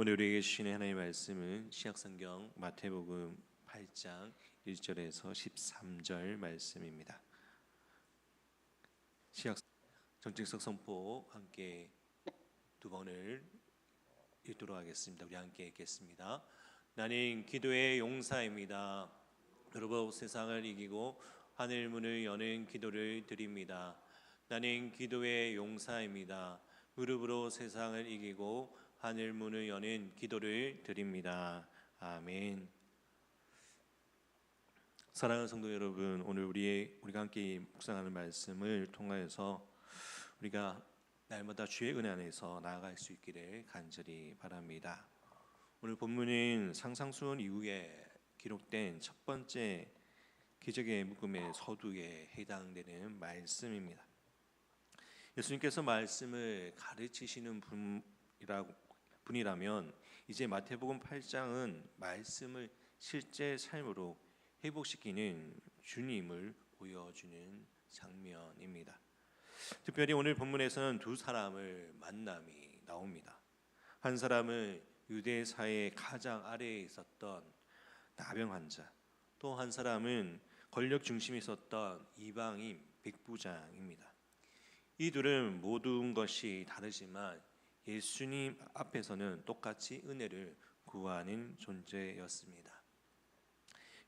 오늘 우리에게 주시는 하나님의 말씀은 신약성경 마태복음 8장 1절에서 13절 말씀입니다. 신약 정직석 선포 함께 두 번을 읽도록 하겠습니다. 우리 함께 읽겠습니다. 나는 기도의 용사입니다. 무릎으로 세상을 이기고 하늘 문을 여는 기도를 드립니다. 나는 기도의 용사입니다. 무릎으로 세상을 이기고 하늘 문을 여는 기도를 드립니다. 아멘. 사랑하는 성도 여러분, 오늘 우리가 함께 묵상하는 말씀을 통하여서 우리가 날마다 주의 은혜 안에서 나아갈 수 있기를 간절히 바랍니다. 오늘 본문은 상상수훈 이후에 기록된 첫 번째 기적의 묶음의 서두에 해당되는 말씀입니다. 예수님께서 말씀을 가르치시는 분이라면 이제 마태복음 8장은 말씀을 실제 삶으로 회복시키는 주님을 보여주는 장면입니다. 특별히 오늘 본문에서는 두 사람을 만남이 나옵니다. 한 사람은 유대 사회의 가장 아래에 있었던 나병 환자, 또 한 사람은 권력 중심에 있었던 이방인 백부장입니다. 이 둘은 모든 것이 다르지만 예수님 앞에서는 똑같이 은혜를 구하는 존재였습니다.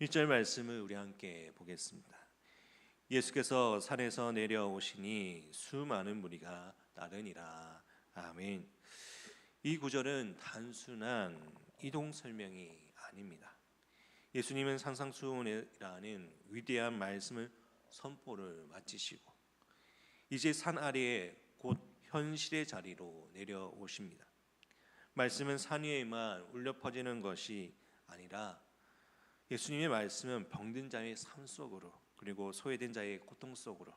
1절 말씀을 우리 함께 보겠습니다. 예수께서 산에서 내려오시니 수많은 무리가 따르니라. 아멘. 이 구절은 단순한 이동 설명이 아닙니다. 예수님은 산상수훈이라는 위대한 말씀을 선포를 마치시고 이제 산 아래에 곧 현실의 자리로 내려오십니다. 말씀은 산 위에만 울려 퍼지는 것이 아니라 예수님의 말씀은 병든 자의 삶 속으로, 그리고 소외된 자의 고통 속으로,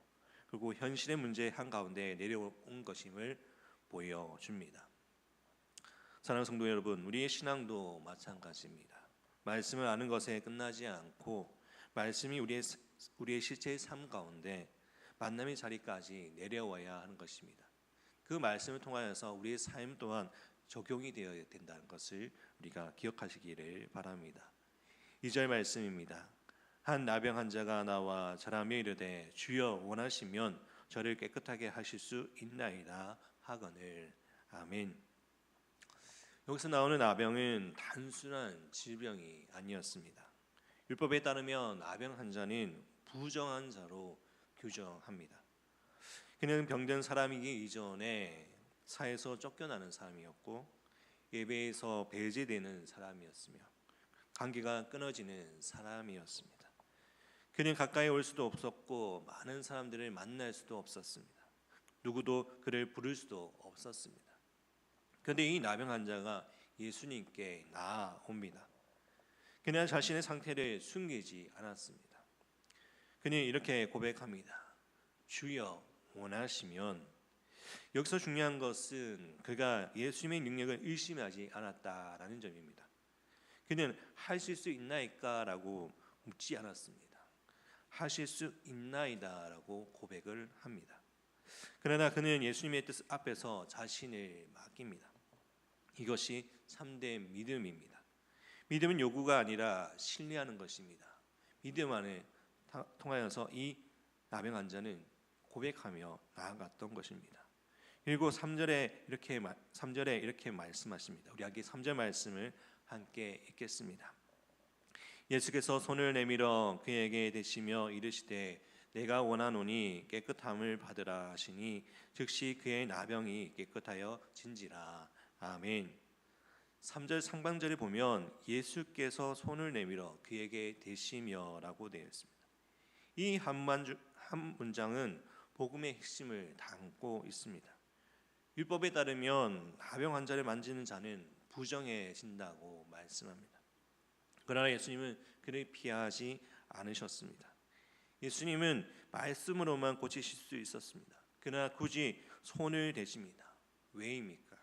그리고 현실의 문제 한가운데 내려온 것임을 보여줍니다. 사랑하는 성도 여러분, 우리의 신앙도 마찬가지입니다. 말씀을 아는 것에 끝나지 않고 말씀이 우리의 실제의 삶 가운데 만남의 자리까지 내려와야 하는 것입니다. 그 말씀을 통하여서 우리의 삶 또한 적용이 되어야 된다는 것을 우리가 기억하시기를 바랍니다. 2절 말씀입니다. 한 나병 환자가 나와 절하며 이르되 주여 원하시면 저를 깨끗하게 하실 수 있나이다 하거늘. 아멘. 여기서 나오는 나병은 단순한 질병이 아니었습니다. 율법에 따르면 나병 환자는 부정한 자로 규정합니다. 그는 병든 사람이기 이전에 사회에서 쫓겨나는 사람이었고 예배에서 배제되는 사람이었으며 관계가 끊어지는 사람이었습니다. 그는 가까이 올 수도 없었고 많은 사람들을 만날 수도 없었습니다. 누구도 그를 부를 수도 없었습니다. 그런데 이 나병 환자가 예수님께 나아옵니다. 그는 자신의 상태를 숨기지 않았습니다. 그는 이렇게 고백합니다. 주여 원하시면. 여기서 중요한 것은 그가 예수님의 능력을 의심하지 않았다라는 점입니다. 그는 하실 수 있나이까? 라고 묻지 않았습니다. 하실 수 있나이다라고 고백을 합니다. 그러나 그는 예수님의 뜻 앞에서 자신을 맡깁니다. 이것이 참된 믿음입니다. 믿음은 요구가 아니라 신뢰하는 것입니다. 믿음 안에 통하여서 이 나병 환자는 고백하며 나아갔던 것입니다. 그리고 3절에 이렇게 말씀하십니다. 우리 함께 3절 말씀을 함께 읽겠습니다. 예수께서 손을 내밀어 그에게 대시며 이르시되 내가 원하노니 깨끗함을 받으라 하시니 즉시 그의 나병이 깨끗하여 진지라. 아멘. 3절 상반절에 보면 예수께서 손을 내밀어 그에게 대시며 라고 되어 있습니다. 이 한 문장은 복음의 핵심을 담고 있습니다. 율법에 따르면 나병 환자를 만지는 자는 부정해진다고 말씀합니다. 그러나 예수님은 그를 피하지 않으셨습니다. 예수님은 말씀으로만 고치실 수 있었습니다. 그러나 굳이 손을 대십니다. 왜입니까?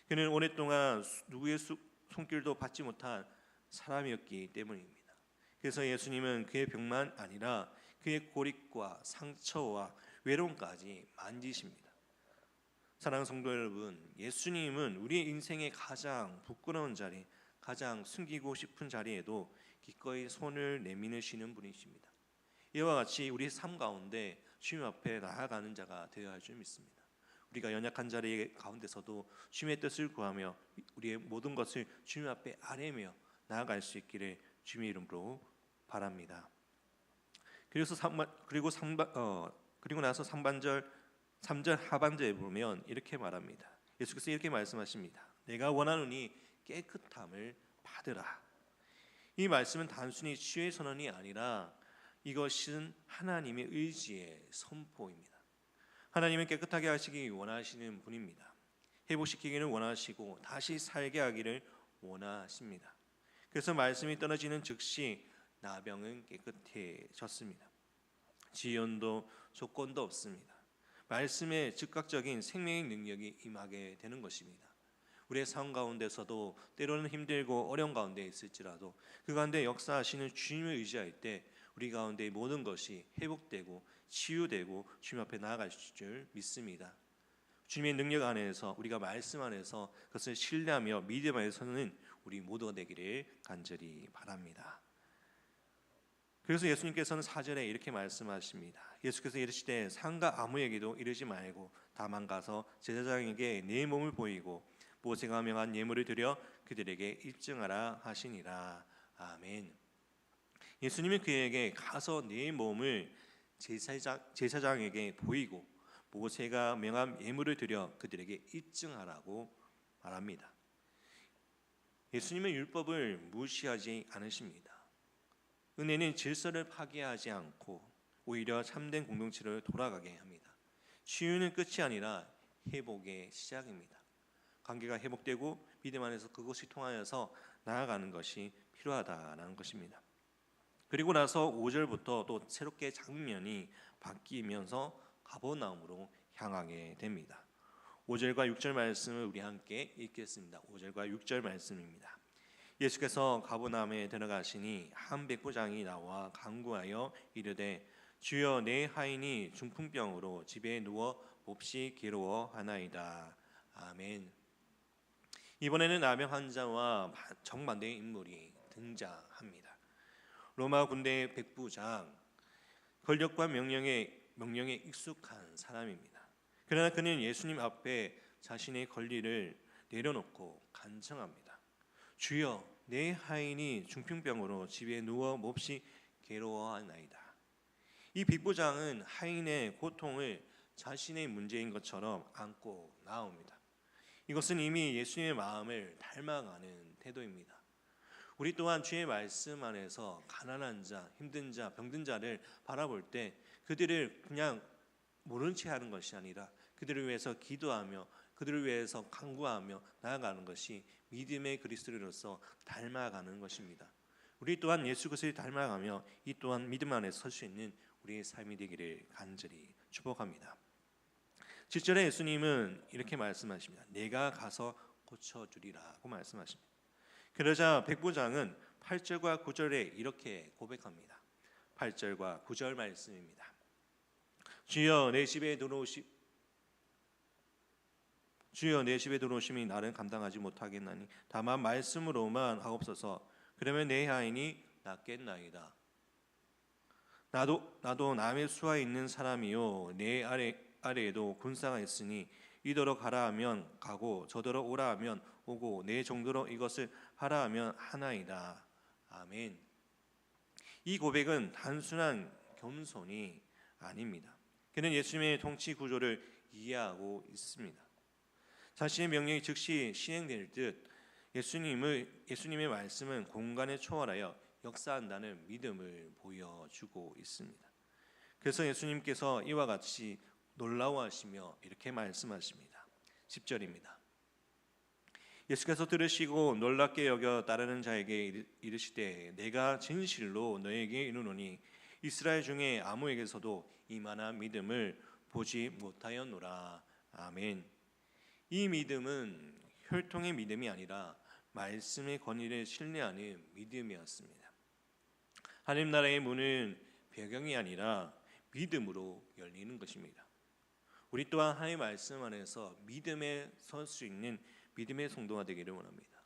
그는 오랫동안 누구의 손길도 받지 못한 사람이었기 때문입니다. 그래서 예수님은 그의 병만 아니라 그의 고립과 상처와 외로움까지 만지십니다. 사랑하는 성도 여러분, 예수님은 우리의 인생의 가장 부끄러운 자리, 가장 숨기고 싶은 자리에도 기꺼이 손을 내미시는 분이십니다. 이와 같이 우리 삶 가운데 주님 앞에 나아가는 자가 되어야 할 줄 믿습니다. 우리가 연약한 자리 가운데서도 주님의 뜻을 구하며 우리의 모든 것을 주님 앞에 아뢰며 나아갈 수 있기를 주님의 이름으로 바랍니다. 그리고 나서 3절 하반절에 보면 이렇게 말합니다. 예수께서 이렇게 말씀하십니다. 내가 원하노니 깨끗함을 받으라. 이 말씀은 단순히 치유의 선언이 아니라 이것은 하나님의 의지의 선포입니다. 하나님은 깨끗하게 하시기 원하시는 분입니다. 회복시키기를 원하시고 다시 살게 하기를 원하십니다. 그래서 말씀이 떨어지는 즉시 나병은 깨끗해졌습니다. 지연도 조건도 없습니다. 말씀의 즉각적인 생명의 능력이 임하게 되는 것입니다. 우리의 삶 가운데서도 때로는 힘들고 어려운 가운데 있을지라도 그 가운데 역사하시는 주님을 의지할 때 우리 가운데 모든 것이 회복되고 치유되고 주님 앞에 나아갈 줄 믿습니다. 주님의 능력 안에서 우리가 말씀 안에서 그것을 신뢰하며 믿음 안에서는 우리 모두가 되기를 간절히 바랍니다. 그래서 예수님께서는 4절에 이렇게 말씀하십니다. 예수께서 이르시되 상가 아무에게도 이르지 말고 다만 가서 제사장에게 내 몸을 보이고 모세가 명한 예물을 드려 그들에게 입증하라 하시니라. 아멘. 예수님은 그에게 가서 내 몸을 제사장에게 보이고 모세가 명한 예물을 드려 그들에게 입증하라고 말합니다. 예수님은 율법을 무시하지 않으십니다. 은혜는 질서를 파괴하지 않고 오히려 참된 공동체를 돌아가게 합니다. 치유는 끝이 아니라 회복의 시작입니다. 관계가 회복되고 믿음 안에서 그것이 통하여서 나아가는 것이 필요하다라는 것입니다. 그리고 나서 5절부터 또 새롭게 장면이 바뀌면서 가버나움으로 향하게 됩니다. 5절과 6절 말씀을 우리 함께 읽겠습니다. 5절과 6절 말씀입니다. 예수께서 가버나움에 들어가시니 한 백부장이 나와 간구하여 이르되 주여 내 하인이 중풍병으로 집에 누워 몹시 괴로워하나이다. 아멘. 이번에는 나병 환자와 정반대의 인물이 등장합니다. 로마 군대의 백부장, 권력과 명령에 익숙한 사람입니다. 그러나 그는 예수님 앞에 자신의 권리를 내려놓고 간청합니다. 주여, 내 하인이 중풍병으로 집에 누워 몹시 괴로워하나이다. 이 백부장은 하인의 고통을 자신의 문제인 것처럼 안고 나옵니다. 이것은 이미 예수님의 마음을 닮아가는 태도입니다. 우리 또한 주의 말씀 안에서 가난한 자, 힘든 자, 병든 자를 바라볼 때 그들을 그냥 모른 채 하는 것이 아니라 그들을 위해서 기도하며 그들을 위해서 간구하며 나아가는 것이 믿음의 그리스도인으로서 닮아가는 것입니다. 우리 또한 예수 그리스도를 닮아가며 이 또한 믿음 안에 설 수 있는 우리의 삶이 되기를 간절히 축복합니다. 7절에 예수님은 이렇게 말씀하십니다. 내가 가서 고쳐주리라고 말씀하십니다. 그러자 백부장은 8절과 9절에 이렇게 고백합니다. 8절과 9절 말씀입니다. 주여 내 집에 들어오심이 나는 감당하지 못하겠나니 다만 말씀으로만 하옵소서. 그러면 내 하인이 낫겠나이다. 나도 남의 수하 있는 사람이요 내 아래에도 군사가 있으니 이더러 가라 하면 가고 저더러 오라 하면 오고 내 정도로 이것을 하라 하면 하나이다. 아멘. 이 고백은 단순한 겸손이 아닙니다. 그는 예수님의 통치 구조를 이해하고 있습니다. 자신의 명령이 즉시 시행될 듯 예수님의 말씀은 공간에 초월하여 역사한다는 믿음을 보여주고 있습니다. 그래서 예수님께서 이와 같이 놀라워하시며 이렇게 말씀하십니다. 10절입니다. 예수께서 들으시고 놀랍게 여겨 따르는 자에게 이르시되 내가 진실로 너에게 이르노니 이스라엘 중에 아무에게서도 이만한 믿음을 보지 못하였노라. 아멘. 이 믿음은 혈통의 믿음이 아니라 말씀의 권위를 신뢰하는 믿음이었습니다. 하나님 나라의 문은 배경이 아니라 믿음으로 열리는 것입니다. 우리 또한 하나님의 말씀 안에서 믿음에 설 수 있는 믿음의 성도가 되기를 원합니다.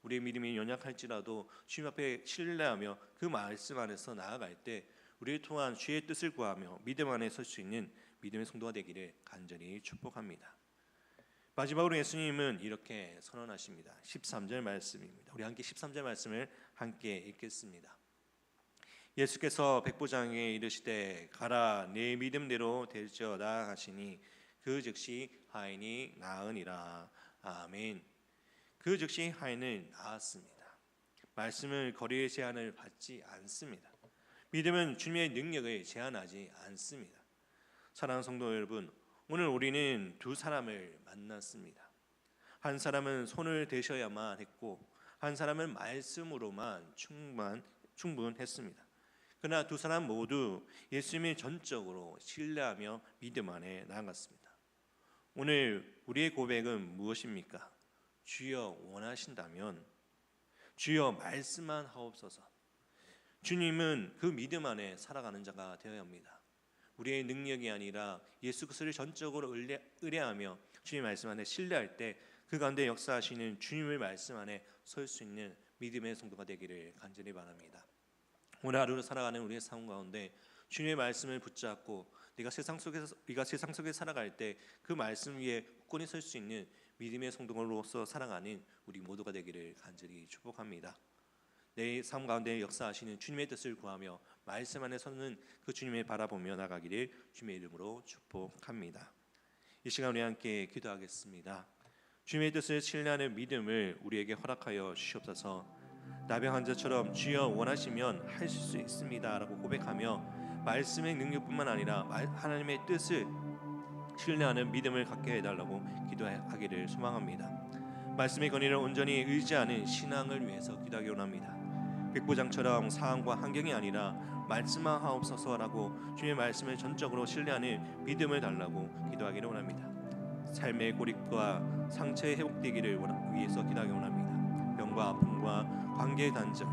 우리의 믿음이 연약할지라도 주님 앞에 신뢰하며 그 말씀 안에서 나아갈 때 우리를 통한 주의 뜻을 구하며 믿음 안에 설 수 있는 믿음의 성도가 되기를 간절히 축복합니다. 마지막으로 예수님은 이렇게 선언하십니다. 13절 말씀입니다. 우리 함께 13절 말씀을 함께 읽겠습니다. 예수께서 백부장에게 이르시되 가라 내 믿음대로 될지어다 하시니 그 즉시 하인이 나으니라. 아멘. 그 즉시 하인은 나았습니다. 말씀을 거리의 제한을 받지 않습니다. 믿음은 주님의 능력을 제한하지 않습니다. 사랑하는 성도 여러분, 오늘 우리는 두 사람을 만났습니다. 한 사람은 손을 대셔야만 했고 한 사람은 말씀으로만 충분했습니다. 그러나 두 사람 모두 예수님을 전적으로 신뢰하며 믿음 안에 나아갔습니다. 오늘 우리의 고백은 무엇입니까? 주여 원하신다면 주여 말씀만 하옵소서. 주님은 그 믿음 안에 살아가는 자가 되어야 합니다. 우리의 능력이 아니라 예수 그리스도를 전적으로 의뢰하며 주님의 말씀 안에 신뢰할 때 그 가운데 역사하시는 주님의 말씀 안에 설 수 있는 믿음의 성도가 되기를 간절히 바랍니다. 오늘 하루를 살아가는 우리의 삶 가운데 주님의 말씀을 붙잡고 네가 세상 속에 살아갈 때 그 말씀 위에 굳건히 설 수 있는 믿음의 성도로서 살아가는 우리 모두가 되기를 간절히 축복합니다. 내 삶 가운데 역사하시는 주님의 뜻을 구하며 말씀 안에 서는 그 주님을 바라보며 나가기를 주님의 이름으로 축복합니다. 이 시간 우리 함께 기도하겠습니다. 주님의 뜻을 신뢰하는 믿음을 우리에게 허락하여 주시옵소서. 나병 자처럼 주여 원하시면 하실 수 있습니다 라고 고백하며 말씀의 능력뿐만 아니라 하나님의 뜻을 신뢰하는 믿음을 갖게 해달라고 기도하기를 소망합니다. 말씀의 권위를 온전히 의지하는 신앙을 위해서 기도하기 원합니다. 백부장처럼 상황과 환경이 아니라 말씀만 하옵소서라고 주님의 말씀을 전적으로 신뢰하는 믿음을 달라고 기도하기를 원합니다. 삶의 고립과 상처의 회복되기를 위해서 기도하기 원합니다. 병과 아픔과 관계의 단절,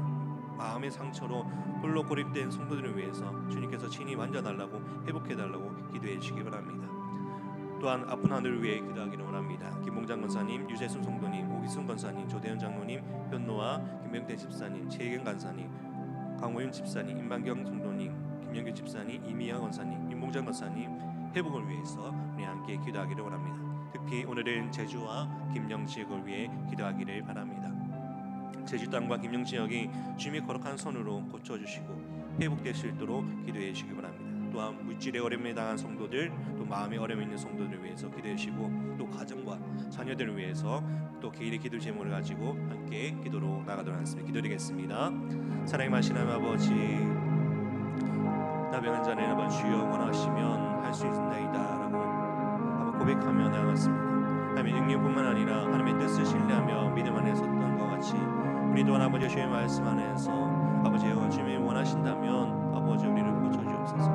마음의 상처로 홀로 고립된 성도들을 위해서 주님께서 친히 만져달라고 회복해달라고 기도해 주시기 바랍니다. 또한 아픈 하늘을 위해 기도하기를 원합니다. 김봉장 권사님, 유재순 성도님, 오기순 권사님, 조대현 장로님, 현노아, 김명태 집사님, 최혜경 간사님, 강호윤 집사님, 임반경 성도님, 김영규 집사님, 이미야 권사님, 임봉장 권사님 회복을 위해서 우리 함께 기도하기를 원합니다. 특히 오늘은 제주와 김영 지역을 위해 기도하기를 바랍니다. 제주 땅과 김영 지역이 주님의 거룩한 손으로 고쳐주시고 회복될 수 있도록 기도해 주시기 바랍니다. 또한 물질의 어려움에 당한 성도들, 또 마음의 어려움이 있는 성도들을 위해서 기도해 주시고 또 가정과 자녀들을 위해서 또 개인의 기도 제목을 가지고 함께 기도로 나가도록 하겠습니다. 기도드리겠습니다. 사랑의 마신 하나님 아버지, 나병한 자는 아버지 주여 원하시면 할 수 있나이다 라고 고백하며 나아갔습니다. 하나님의 능력뿐만 아니라 하나님의 뜻을 신뢰하며 믿음 안에 섰던 것 같이 우리 또한 아버지 주의 말씀 안에서 아버지여 주님이 원하신다면 아버지 우리를 고쳐주옵소서.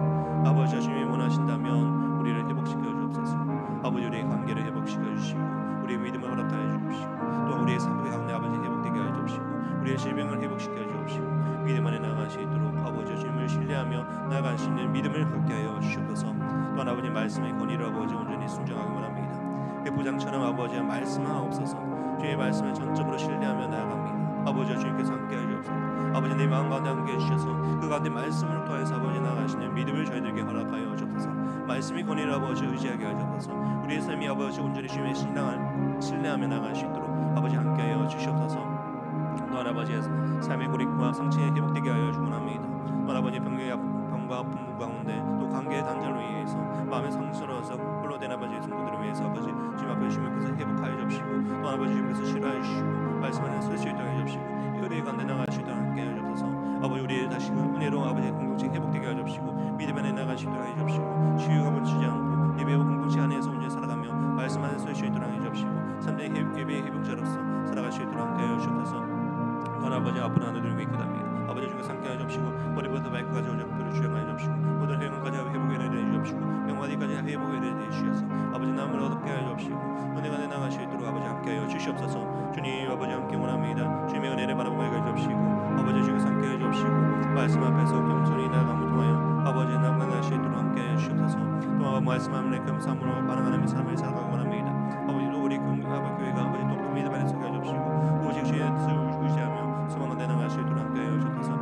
아버지 주님이 원하신다면 우리를 회복시켜 주옵소서. 아버지 우리의 관계를 회복시켜 주시고 우리의 믿음을 허락하여 주옵시고 또 우리의 삶의 가운데 아버지 회복되게 하여 주옵시고 우리의 질병을 회복시켜 주옵시고 믿음 안에 나아갈 수 있도록 아버지 주님을 신뢰하며 나아갈 수 있는 믿음을 갖게 하여 주옵소서. 또한 아버지 말씀의 권위를 아버지 온전히 순종하기 원합니다. 백부장처럼 아버지의 말씀하옵소서. 주의 말씀을 전적으로 신뢰하며 나아갑니다. 아버지 주님께서 함께하여 주옵소서. 아버지 내 마음 가운데 함께해 주셔서 그 가운데 말씀을 통해서 아버지 나아가시는 믿음을 저희들에게 허락하여 주옵소서. 말씀의 권위를 아버지 의지하게 하여 주옵소서. 우리의 삶이 아버지 온전히 주님의 신앙을 신뢰하며 나아갈 수 있도록 아버지 함께하여 주시옵소서. 또한 아버지의 삶의 고립과 상처에 회복되게 하여 주곤 합니다. 또한 아버지 병과 아픔 가운데 또 관계의 단절로 인해서 마음의 상처로서 홀로 된 아버지의 성도들을 위해서 아버지 주님 앞에 주님께서 회복하여 주시고 또 아버지 주님께서 치료하여 주시고 말씀 안에 설 수 있도록 해 주시고 우리의 가운데 나갈 수 있도록 함께 하여 주옵소서. 아버지 우리를 다시금 은혜로 아버지의 공동체 회복되게 하여 주시고 믿음 안에 나갈 수 있도록 해 주시고 치유감을 주지 않고 예배와 공동체 안에서 온전히 살아가며 말씀 안에 설 수 있도록 해 주시고 3대 예배의 회복자로서 살아갈 수 있도록 함께 하여 주옵소서. 또한 아버지 아픈 하늘을 위해 기도합니다. 아버지 중에 함께 하여 주옵시고 머리부터 발끝까지 오장부를 주장하여 주옵시고 모든 회원까지 회복에 내려 주옵시고 병마디까지 회복에 내려 주셔서 아버지 남을 얻게 하여 주옵시고 은혜가 내 나갈 수 있도록 아버지 함께 하여 주시옵소서. 주님 아버지 함께 원합니다. 주님의 은혜를 바라보고 해 주옵시고 아버지 중에서 함께 해 주옵시고 말씀 앞에서 겸손히 나아감을 통하여 아버지 나아갈 수 있도록 함께 해 주시옵소서. 또 말씀하는 감사함으로 반응하는 삶을 살아가기 원합니다. 아버지도 우리 교회가 아버지 또 믿음 안에 서게 해주시고 오직 주의 뜻을 의지하며 소망을 내나갈 수 있도록 함께하여 주옵소서.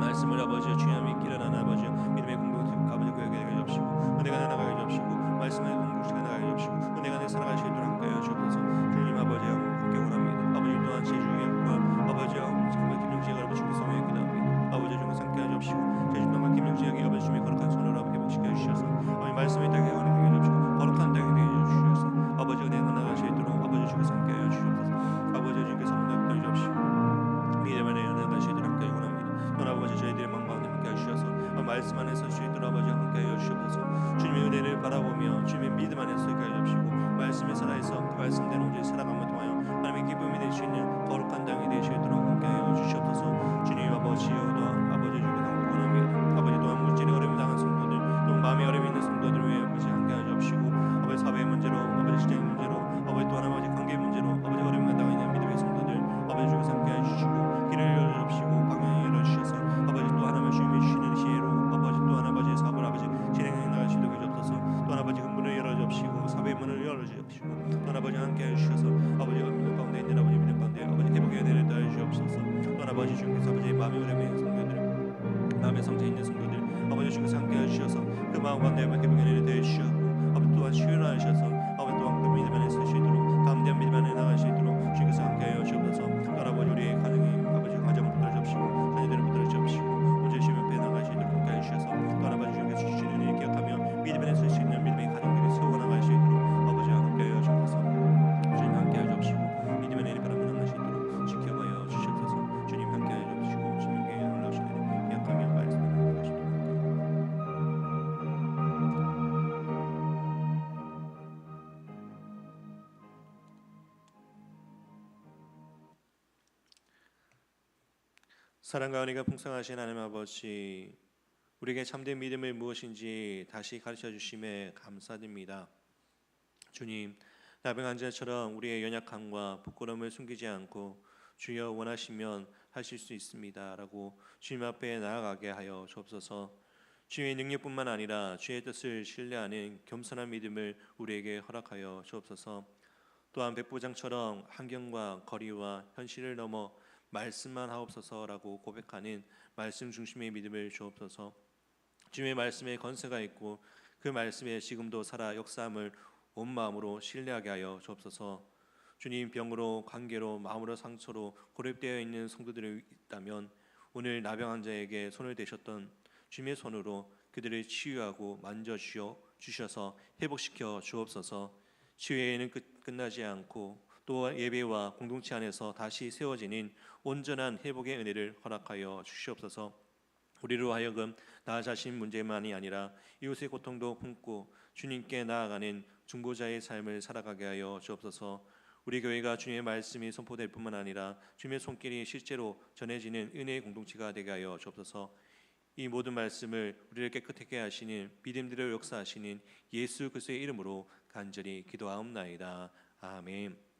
말씀을 아버지 주님이 일어나는 아버지 믿음의 공동체 아버지 교회에게 해주시고 은혜가 나가게 해주시고 말씀의 공동체가 나가게 해주시고 은혜가 내 살아갈 수 있도록 함께하여 주옵소서. 주님 아버지 함께 원합니다. 아버지 또한 제주교회와 아버지 정말 김용지가 여러분 주께서 왜 기도합니다. 아버지 주께서 함께하여 주옵시고 제주 동안 김용지에게 아버지 주님의 거룩한 손으로 회복시켜 주셔서 아버지 말씀의 땅에 은혜가 해주시고 거룩한 땅에 되게 해주셔서 아버지 은혜가 나갈 수 있도록 아버지 주께서 함께하여 주옵소서. 아버지 주께서 함께하여 주옵시고 믿음 안에 은혜가 갈 수 있도록 함께하여 원합니다. 또 아버지 저희들의 마음 가운데 함께하여 주셔서 말씀 안에 설 수 있도록 아버지 함께하여 주옵소서. 주님의 은혜를 바라보며 주님의 믿음 안에 서게 하여 주시고 말씀에 살아서 그 말씀대로 온전히 살아감을 통하여 하나님의 기쁨이 될 수 있는 거룩한 땅이 될 수 있도록 함께하여 주시옵소서. 주님 아버지여 또한 아버지 주께서 함께 원합니다. 아버지 또한 물질에 어려움 당한 성도들 또 마음에 어려움이 있는 성도들을 위해 아버지 함께하여 주옵시고 아버지 사회의 문제로 아버지 시장의 문제로 아버지 또한 아버지 관계 문제로 아버지 어려움을 당하고 있는 믿음의 성도들 아버지 주께서 함께하여 주시고 길을 열어주시고 방향을 열어주셔서 아버지 또 하나님의 주님이 주시는 시혜로 아버지 또 아버지 사업을 아버지 진행해 나갈 수 있도록 해주옵소서. 또 아버지 그 문을 열어주시고 사회의 문을 열어주시고 또 아버지 함께하여 주셔서 아버지 믿음 가운데 있는 아버지 믿음 가운데 아버지 회복의 은혜를 더해 주옵소서. 또 아버지 주님께서 아버지 마음의 어려움이 있는 성도들 마음의 상처 있는 성도들 아버지 주께서 함께하여 주셔서 그 마음 가운데 회복의 은혜를 더해 주시고 아버지 또한 치유하셔서 아버지 또한 그 믿음 안에 설 수 있도록 담대한 믿음 안에 나갈 수 있도록 주께서 함께하여 주옵소서. 또 아버지 우리의 가정이 아버지 가정을 붙들어 주옵시고 자녀들을 붙들어 주옵시고 문제 쉬면 빼나갈 수 있도록 함께하여 주셔서 또 아버지 주께서 주시는 은혜를 기억하며 믿음 안에 설 수 있는 믿음의 가정들이 세워나갈 수 있도록 아버지 함께하여 주옵소서. 주님 함께하여 주옵시고 믿음의 은혜를 바라며 나갈 수 있도록 지켜봐여 주시옵소서. 주님 함께하여 주옵시고 주님께 놀라우신 은혜를 기억하며 말씀을 나갈 수 있도록 사랑과 은혜가 풍성하신 하나님 아버지 우리에게 참된 믿음이 무엇인지 다시 가르쳐 주심에 감사드립니다. 주님 나병 환자처럼 우리의 연약함과 부끄러움을 숨기지 않고 주여 원하시면 하실 수 있습니다 라고 주님 앞에 나아가게 하여 주옵소서. 주의 능력뿐만 아니라 주의 뜻을 신뢰하는 겸손한 믿음을 우리에게 허락하여 주옵소서. 또한 백부장처럼 환경과 거리와 현실을 넘어 말씀만 하옵소서라고 고백하는 말씀 중심의 믿음을 주옵소서. 주님의 말씀에 건세가 있고 그 말씀에 지금도 살아 역사함을 온 마음으로 신뢰하게 하여 주옵소서. 주님 병으로 관계로 마음으로 상처로 고립되어 있는 성도들이 있다면 오늘 나병 환자에게 손을 대셨던 주님의 손으로 그들을 치유하고 만져주셔서 회복시켜 주옵소서. 치유에는 끝나지 않고 또 예배와 공동체 안에서 다시 세워지는 온전한 회복의 은혜를 허락하여 주시옵소서. 우리로 하여금 나 자신 문제만이 아니라 이웃의 고통도 품고 주님께 나아가는 중보자의 삶을 살아가게 하여 주옵소서. 우리 교회가 주님의 말씀이 선포될 뿐만 아니라 주님의 손길이 실제로 전해지는 은혜의 공동체가 되게 하여 주옵소서. 이 모든 말씀을 우리를 깨끗하게 하시는 믿음대로 역사하시는 예수 그리스도의 이름으로 간절히 기도하옵나이다. 아멘.